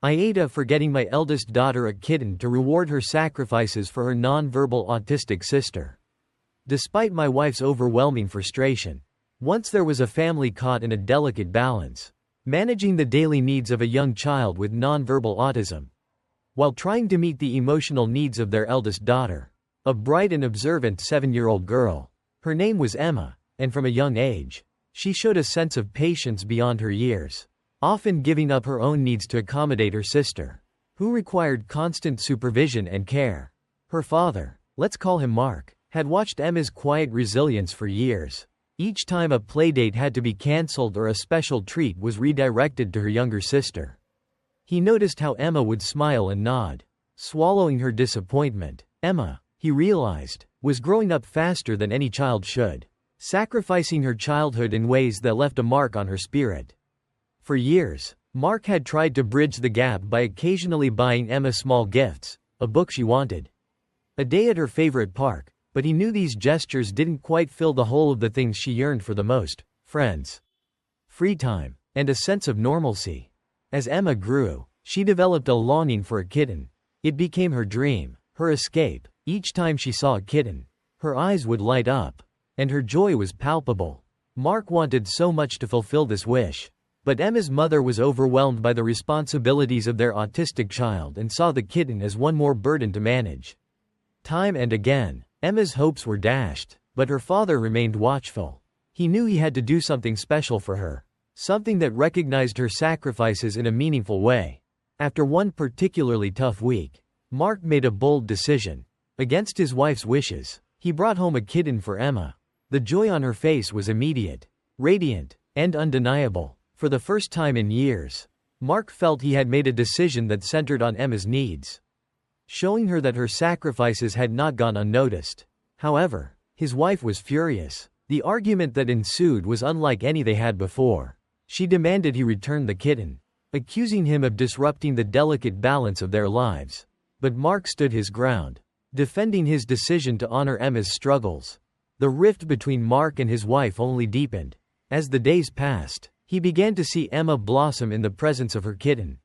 AITA for getting my eldest daughter a kitten to reward her sacrifices for her non-verbal autistic sister. Despite my wife's overwhelming frustration, once there was a family caught in a delicate balance, managing the daily needs of a young child with non-verbal autism, while trying to meet the emotional needs of their eldest daughter, a bright and observant 7-year-old girl. Her name was Emma, and from a young age, she showed a sense of patience beyond her years, often giving up her own needs to accommodate her sister, who required constant supervision and care. Her father, let's call him Mark, had watched Emma's quiet resilience for years. Each time a playdate had to be cancelled or a special treat was redirected to her younger sister, he noticed how Emma would smile and nod, swallowing her disappointment. Emma, he realized, was growing up faster than any child should, sacrificing her childhood in ways that left a mark on her spirit. For years, Mark had tried to bridge the gap by occasionally buying Emma small gifts, a book she wanted, a day at her favorite park, but he knew these gestures didn't quite fill the hole of the things she yearned for the most: friends, free time, and a sense of normalcy. As Emma grew, she developed a longing for a kitten. It became her dream, her escape. Each time she saw a kitten, her eyes would light up, and her joy was palpable. Mark wanted so much to fulfill this wish, but Emma's mother was overwhelmed by the responsibilities of their autistic child and saw the kitten as one more burden to manage. Time and again, Emma's hopes were dashed, but her father remained watchful. He knew he had to do something special for her, something that recognized her sacrifices in a meaningful way. After one particularly tough week, Mark made a bold decision. Against his wife's wishes, he brought home a kitten for Emma. The joy on her face was immediate, radiant, and undeniable. For the first time in years, Mark felt he had made a decision that centered on Emma's needs, showing her that her sacrifices had not gone unnoticed. However, his wife was furious. The argument that ensued was unlike any they had before. She demanded he return the kitten, accusing him of disrupting the delicate balance of their lives. But Mark stood his ground, defending his decision to honor Emma's struggles. The rift between Mark and his wife only deepened. As the days passed, he began to see Emma blossom in the presence of her kitten,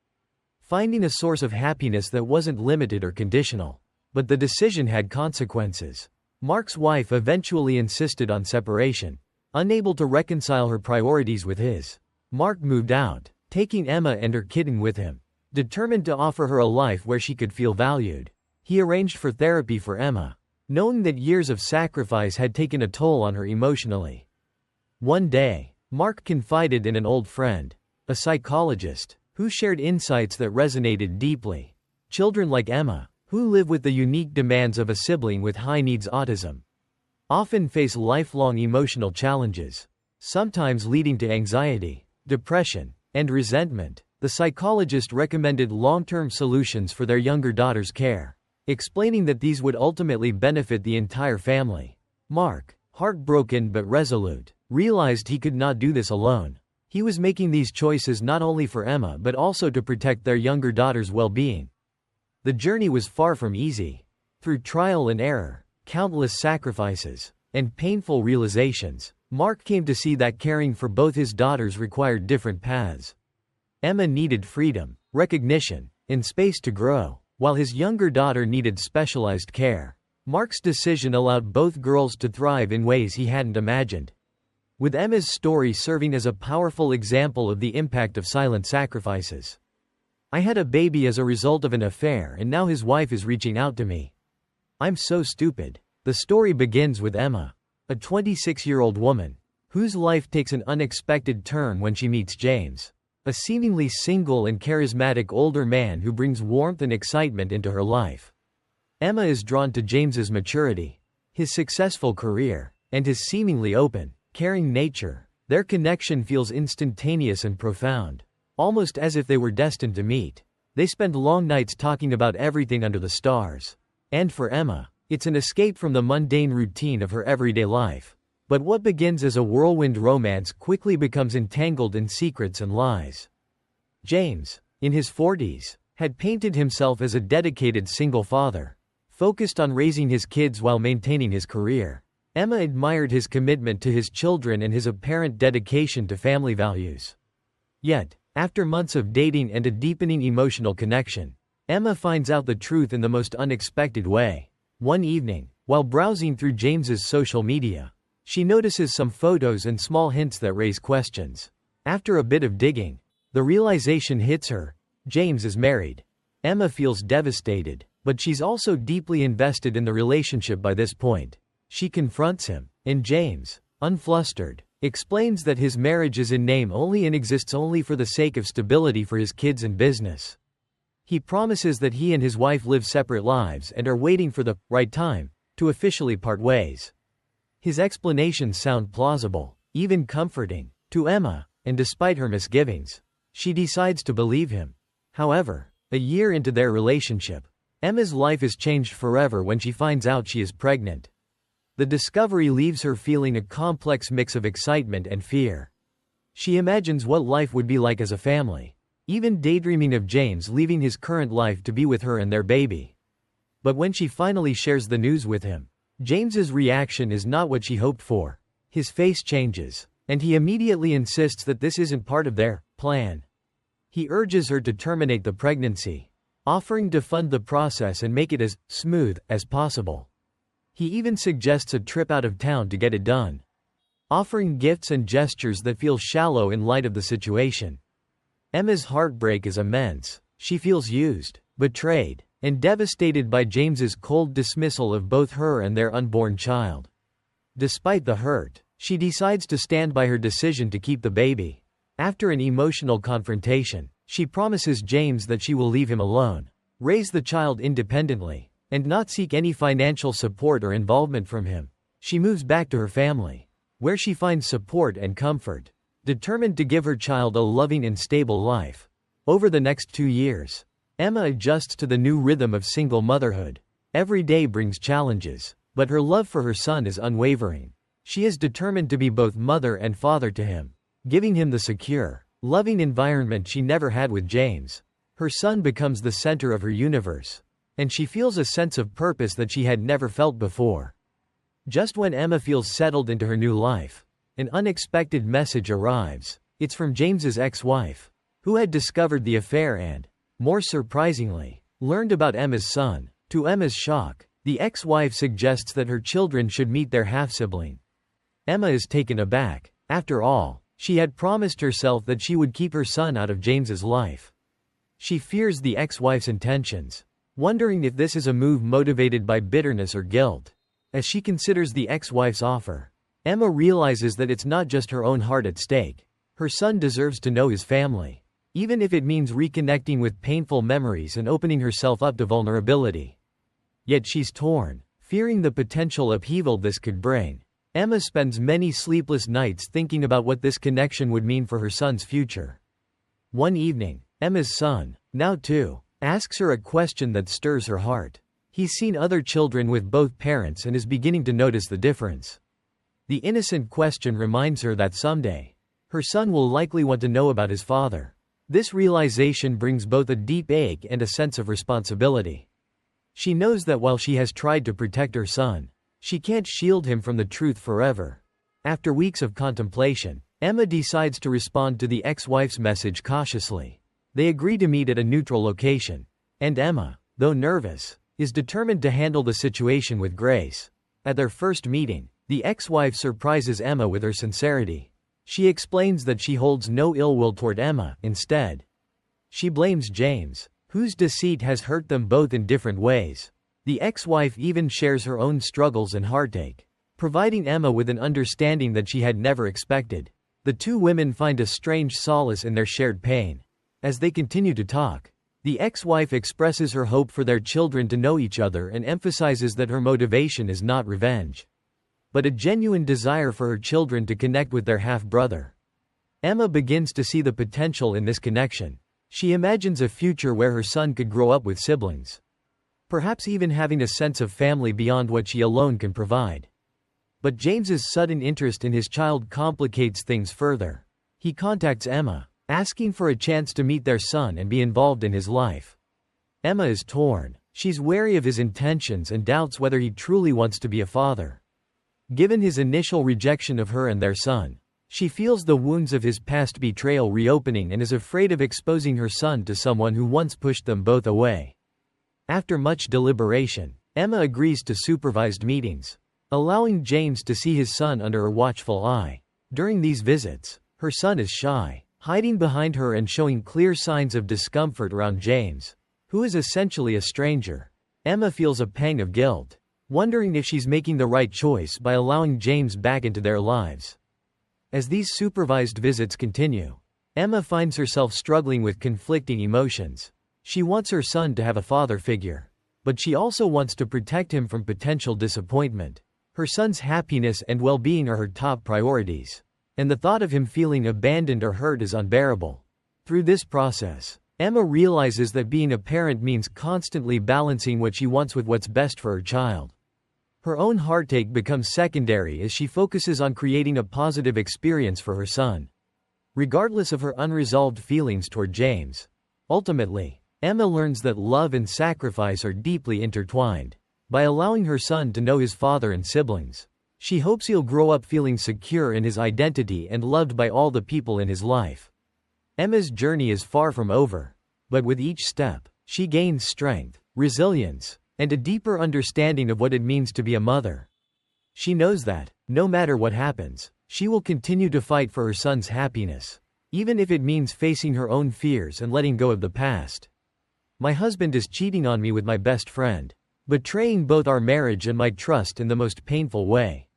finding a source of happiness that wasn't limited or conditional. But the decision had consequences. Mark's wife eventually insisted on separation, unable to reconcile her priorities with his. Mark moved out, taking Emma and her kitten with him. Determined to offer her a life where she could feel valued, he arranged for therapy for Emma, knowing that years of sacrifice had taken a toll on her emotionally. One day, Mark confided in an old friend, a psychologist, who shared insights that resonated deeply. Children like Emma, who live with the unique demands of a sibling with high-needs autism, often face lifelong emotional challenges, sometimes leading to anxiety, depression, and resentment. The psychologist recommended long-term solutions for their younger daughter's care, explaining that these would ultimately benefit the entire family. Mark, heartbroken but resolute, realized he could not do this alone. He was making these choices not only for Emma but also to protect their younger daughter's well-being. The journey was far from easy. Through trial and error, countless sacrifices, and painful realizations, Mark came to see that caring for both his daughters required different paths. Emma needed freedom, recognition, and space to grow, while his younger daughter needed specialized care. Mark's decision allowed both girls to thrive in ways he hadn't imagined, with Emma's story serving as a powerful example of the impact of silent sacrifices. "I had a baby as a result of an affair and now his wife is reaching out to me. I'm so stupid." The story begins with Emma, a 26-year-old woman, whose life takes an unexpected turn when she meets James, a seemingly single and charismatic older man who brings warmth and excitement into her life. Emma is drawn to James's maturity, his successful career, and his seemingly open, caring nature. Their connection feels instantaneous and profound, almost as if they were destined to meet. They spend long nights talking about everything under the stars. And for Emma, it's an escape from the mundane routine of her everyday life. But what begins as a whirlwind romance quickly becomes entangled in secrets and lies. James, in his 40s, had painted himself as a dedicated single father, focused on raising his kids while maintaining his career. Emma admired his commitment to his children and his apparent dedication to family values. Yet, After months of dating and a deepening emotional connection, Emma finds out the truth in the most unexpected way. One evening, while browsing through James's social media, she notices some photos and small hints that raise questions. After a bit of digging, the realization hits her: James is married. Emma feels devastated, but she's also deeply invested in the relationship by this point. She confronts him, and James, unflustered, explains that his marriage is in name only and exists only for the sake of stability for his kids and business. He promises that he and his wife live separate lives and are waiting for the right time to officially part ways. His explanations sound plausible, even comforting, to Emma, and despite her misgivings, she decides to believe him. However, a year into their relationship, Emma's life is changed forever when she finds out she is pregnant. The discovery leaves her feeling a complex mix of excitement and fear. She imagines what life would be like as a family, even daydreaming of James leaving his current life to be with her and their baby. But when she finally shares the news with him, James's reaction is not what she hoped for. His face changes, and he immediately insists that this isn't part of their plan. He urges her to terminate the pregnancy, offering to fund the process and make it as smooth as possible. He even suggests a trip out of town to get it done, offering gifts and gestures that feel shallow in light of the situation. Emma's heartbreak is immense. She feels used, betrayed, and devastated by James's cold dismissal of both her and their unborn child. Despite the hurt, she decides to stand by her decision to keep the baby. After an emotional confrontation, she promises James that she will leave him alone, raise the child independently, and not seek any financial support or involvement from him. She moves back to her family, where she finds support and comfort, determined to give her child a loving and stable life. Over the next 2 years, Emma adjusts to the new rhythm of single motherhood. Every day brings challenges, but her love for her son is unwavering. She is determined to be both mother and father to him, giving him the secure, loving environment she never had with James. Her son becomes the center of her universe, and she feels a sense of purpose that she had never felt before. Just when Emma feels settled into her new life, an unexpected message arrives. It's from James's ex-wife, who had discovered the affair and, more surprisingly, learned about Emma's son. To Emma's shock, the ex-wife suggests that her children should meet their half-sibling. Emma is taken aback. After all, she had promised herself that she would keep her son out of James's life. She fears the ex-wife's intentions, wondering if this is a move motivated by bitterness or guilt. As she considers the ex-wife's offer, Emma realizes that it's not just her own heart at stake. Her son deserves to know his family, even if it means reconnecting with painful memories and opening herself up to vulnerability. Yet she's torn, fearing the potential upheaval this could bring. Emma spends many sleepless nights thinking about what this connection would mean for her son's future. One evening, Emma's son, now 2, asks her a question that stirs her heart. He's seen other children with both parents and is beginning to notice the difference. The innocent question reminds her that someday, her son will likely want to know about his father. This realization brings both a deep ache and a sense of responsibility. She knows that while she has tried to protect her son, she can't shield him from the truth forever. After weeks of contemplation, Emma decides to respond to the ex-wife's message cautiously. They agree to meet at a neutral location, and Emma, though nervous, is determined to handle the situation with grace. At their first meeting, the ex-wife surprises Emma with her sincerity. She explains that she holds no ill will toward Emma. Instead, she blames James, whose deceit has hurt them both in different ways. The ex-wife even shares her own struggles and heartache, providing Emma with an understanding that she had never expected. The two women find a strange solace in their shared pain. As they continue to talk, the ex-wife expresses her hope for their children to know each other and emphasizes that her motivation is not revenge, but a genuine desire for her children to connect with their half-brother. Emma begins to see the potential in this connection. She imagines a future where her son could grow up with siblings, perhaps even having a sense of family beyond what she alone can provide. But James's sudden interest in his child complicates things further. He contacts Emma, asking for a chance to meet their son and be involved in his life. Emma is torn. She's wary of his intentions and doubts whether he truly wants to be a father. Given his initial rejection of her and their son, She feels the wounds of his past betrayal reopening and is afraid of exposing her son to someone who once pushed them both away. After much deliberation, Emma agrees to supervised meetings, allowing James to see his son under her watchful eye. During these visits, her son is shy, hiding behind her and showing clear signs of discomfort around James, who is essentially a stranger. Emma feels a pang of guilt, wondering if she's making the right choice by allowing James back into their lives. As these supervised visits continue, Emma finds herself struggling with conflicting emotions. She wants her son to have a father figure, but she also wants to protect him from potential disappointment. Her son's happiness and well-being are her top priorities, and the thought of him feeling abandoned or hurt is unbearable. Through this process, Emma realizes that being a parent means constantly balancing what she wants with what's best for her child. Her own heartache becomes secondary as she focuses on creating a positive experience for her son, regardless of her unresolved feelings toward James. Ultimately, Emma learns that love and sacrifice are deeply intertwined. By allowing her son to know his father and siblings, she hopes he'll grow up feeling secure in his identity and loved by all the people in his life. Emma's journey is far from over, but with each step, she gains strength, resilience, and a deeper understanding of what it means to be a mother. She knows that, no matter what happens, she will continue to fight for her son's happiness, even if it means facing her own fears and letting go of the past. My husband is cheating on me with my best friend, betraying both our marriage and my trust in the most painful way.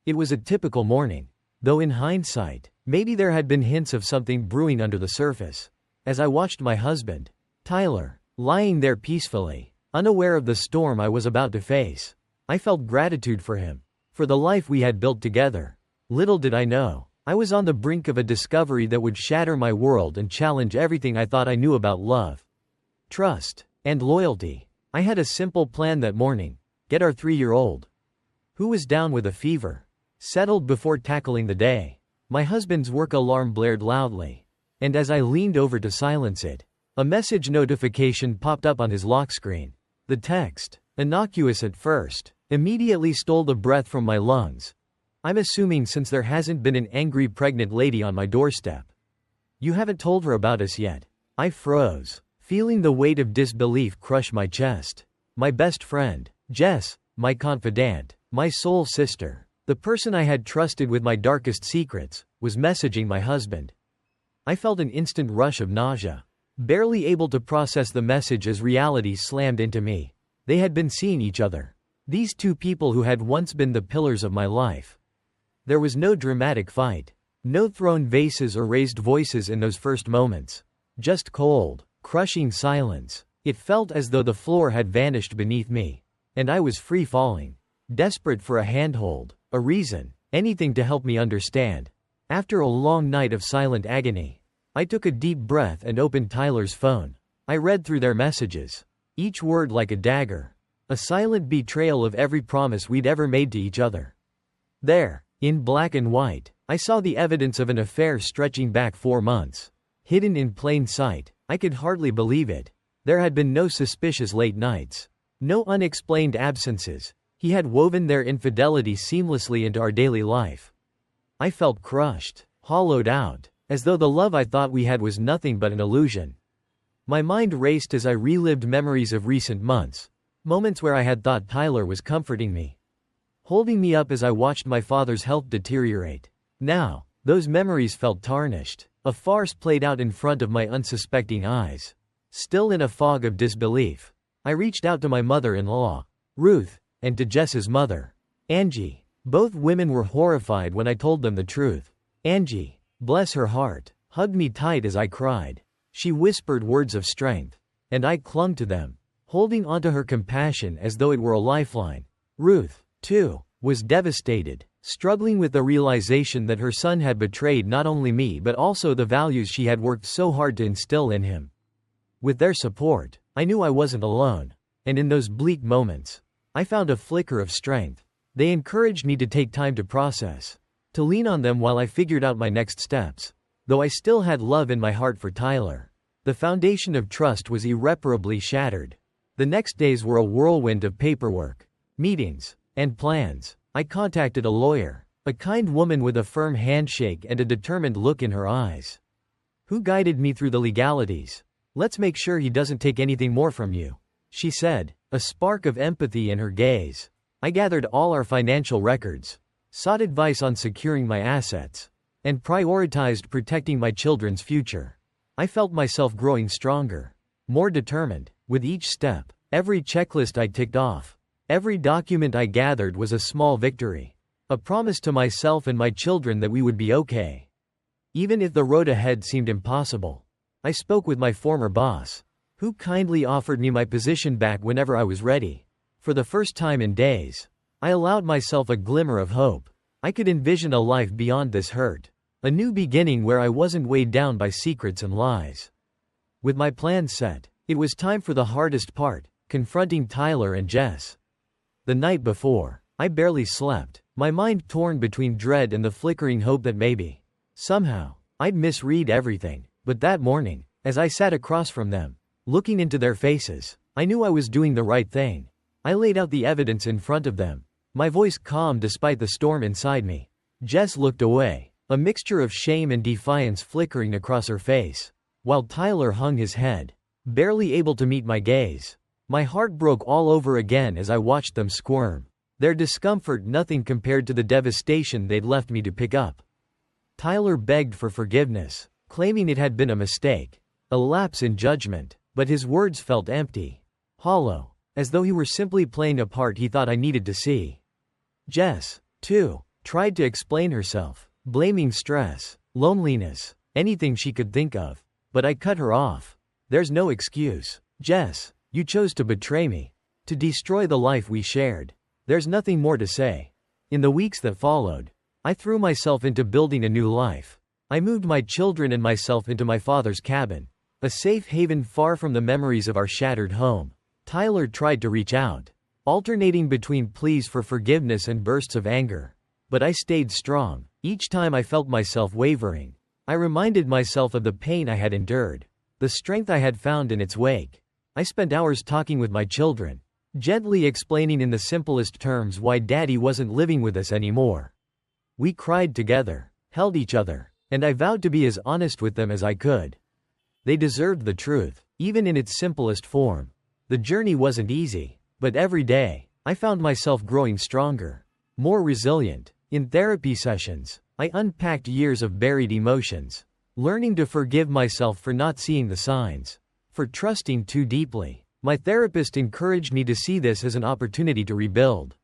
It was a typical morning, though in hindsight, maybe there had been hints of something brewing under the surface. As I watched my husband, Tyler, lying there peacefully, unaware of the storm I was about to face, I felt gratitude for him, for the life we had built together. Little did I know, I was on the brink of a discovery that would shatter my world and challenge everything I thought I knew about love, trust, and loyalty. I had a simple plan that morning: get our 3-year-old, who was down with a fever, settled before tackling the day. My husband's work alarm blared loudly, and as I leaned over to silence it, a message notification popped up on his lock screen. The text, innocuous at first, immediately stole the breath from my lungs. I'm assuming since there hasn't been an angry pregnant lady on my doorstep. You haven't told her about us yet. I froze, feeling the weight of disbelief crush my chest. My best friend, Jess, my confidant, my soul sister, the person I had trusted with my darkest secrets, was messaging my husband. I felt an instant rush of nausea, barely able to process the message as reality slammed into me. They had been seeing each other. These two people who had once been the pillars of my life. There was no dramatic fight, no thrown vases or raised voices in those first moments. Just cold, crushing silence. It felt as though the floor had vanished beneath me, and I was free falling, desperate for a handhold, a reason, anything to help me understand. After a long night of silent agony, I took a deep breath and opened Tyler's phone. I read through their messages, each word like a dagger, a silent betrayal of every promise we'd ever made to each other. There, in black and white, I saw the evidence of an affair stretching back 4 months. Hidden in plain sight, I could hardly believe it. There had been no suspicious late nights, no unexplained absences. He had woven their infidelity seamlessly into our daily life. I felt crushed, hollowed out, as though the love I thought we had was nothing but an illusion. My mind raced as I relived memories of recent months, moments where I had thought Tyler was comforting me, holding me up as I watched my father's health deteriorate. Now, those memories felt tarnished, a farce played out in front of my unsuspecting eyes. Still in a fog of disbelief, I reached out to my mother-in-law, Ruth, and to Jess's mother, Angie. Both women were horrified when I told them the truth. Angie, bless her heart, hugged me tight as I cried. She whispered words of strength, and I clung to them, holding onto her compassion as though it were a lifeline. Ruth, too, was devastated, struggling with the realization that her son had betrayed not only me but also the values she had worked so hard to instill in him. With their support, I knew I wasn't alone, and in those bleak moments, I found a flicker of strength. They encouraged me to take time to process, to lean on them while I figured out my next steps. Though I still had love in my heart for Tyler, the foundation of trust was irreparably shattered. The next days were a whirlwind of paperwork, meetings, and plans. I contacted a lawyer, A kind woman with a firm handshake and a determined look in her eyes. Who guided me through the legalities. Let's make sure he doesn't take anything more from you, she said, a spark of empathy in her gaze. I gathered all our financial records, sought advice on securing my assets, and prioritized protecting my children's future. I felt myself growing stronger, more determined, with each step. Every checklist I ticked off, every document I gathered was a small victory. A promise to myself and my children that we would be okay. Even if the road ahead seemed impossible. I spoke with my former boss, who kindly offered me my position back whenever I was ready. For the first time in days, I allowed myself a glimmer of hope. I could envision a life beyond this hurt. A new beginning where I wasn't weighed down by secrets and lies. With my plan set, it was time for the hardest part, confronting Tyler and Jess. The night before, I barely slept, my mind torn between dread and the flickering hope that maybe, somehow, I'd misread everything. But that morning, as I sat across from them, looking into their faces, I knew I was doing the right thing. I laid out the evidence in front of them, my voice calm despite the storm inside me. Jess looked away, a mixture of shame and defiance flickering across her face, while Tyler hung his head, barely able to meet my gaze. My heart broke all over again as I watched them squirm. Their discomfort nothing compared to the devastation they'd left me to pick up. Tyler begged for forgiveness, claiming it had been a mistake, a lapse in judgment, but his words felt empty, hollow, as though he were simply playing a part he thought I needed to see. Jess, too, tried to explain herself, blaming stress, loneliness, anything she could think of, but I cut her off. There's no excuse. Jess, you chose to betray me, to destroy the life we shared. There's nothing more to say. In the weeks that followed, I threw myself into building a new life. I moved my children and myself into my father's cabin, a safe haven far from the memories of our shattered home. Tyler tried to reach out, alternating between pleas for forgiveness and bursts of anger. But I stayed strong. Each time I felt myself wavering, I reminded myself of the pain I had endured, the strength I had found in its wake. I spent hours talking with my children, gently explaining in the simplest terms why Daddy wasn't living with us anymore. We cried together, held each other, and I vowed to be as honest with them as I could. They deserved the truth, even in its simplest form. The journey wasn't easy, but every day, I found myself growing stronger, more resilient. In therapy sessions, I unpacked years of buried emotions, learning to forgive myself for not seeing the signs, for trusting too deeply. My therapist encouraged me to see this as an opportunity to rebuild,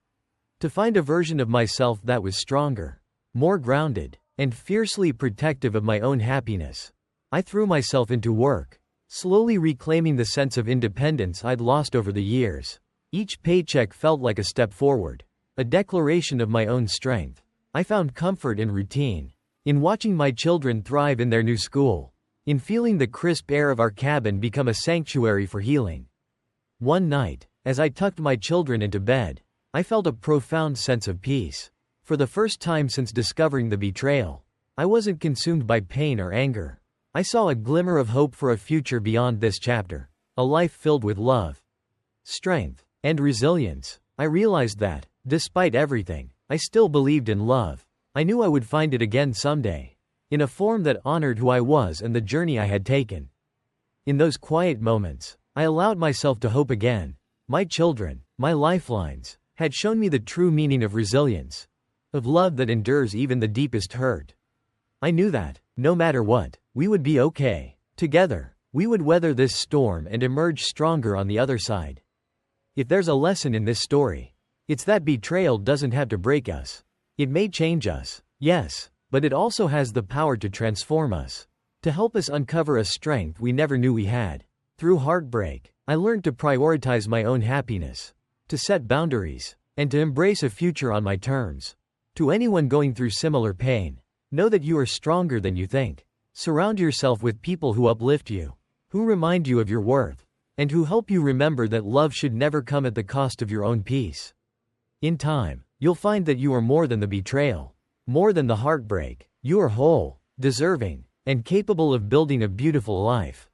to find a version of myself that was stronger, more grounded, and fiercely protective of my own happiness. I threw myself into work, slowly reclaiming the sense of independence I'd lost over the years. Each paycheck felt like a step forward, a declaration of my own strength. I found comfort in routine, in watching my children thrive in their new school, in feeling the crisp air of our cabin become a sanctuary for healing. One night, as I tucked my children into bed, I felt a profound sense of peace. For the first time since discovering the betrayal, I wasn't consumed by pain or anger. I saw a glimmer of hope for a future beyond this chapter, a life filled with love, strength, and resilience. I realized that, despite everything, I still believed in love. I knew I would find it again someday, in a form that honored who I was and the journey I had taken. In those quiet moments, I allowed myself to hope again. My children, my lifelines, had shown me the true meaning of resilience, of love that endures even the deepest hurt. I knew that, no matter what, we would be okay. Together, we would weather this storm and emerge stronger on the other side. If there's a lesson in this story, it's that betrayal doesn't have to break us. It may change us, yes, but it also has the power to transform us, to help us uncover a strength we never knew we had. Through heartbreak, I learned to prioritize my own happiness, to set boundaries, and to embrace a future on my terms. To anyone going through similar pain, know that you are stronger than you think. Surround yourself with people who uplift you, who remind you of your worth, and who help you remember that love should never come at the cost of your own peace. In time, you'll find that you are more than the betrayal, more than the heartbreak. You are whole, deserving, and capable of building a beautiful life.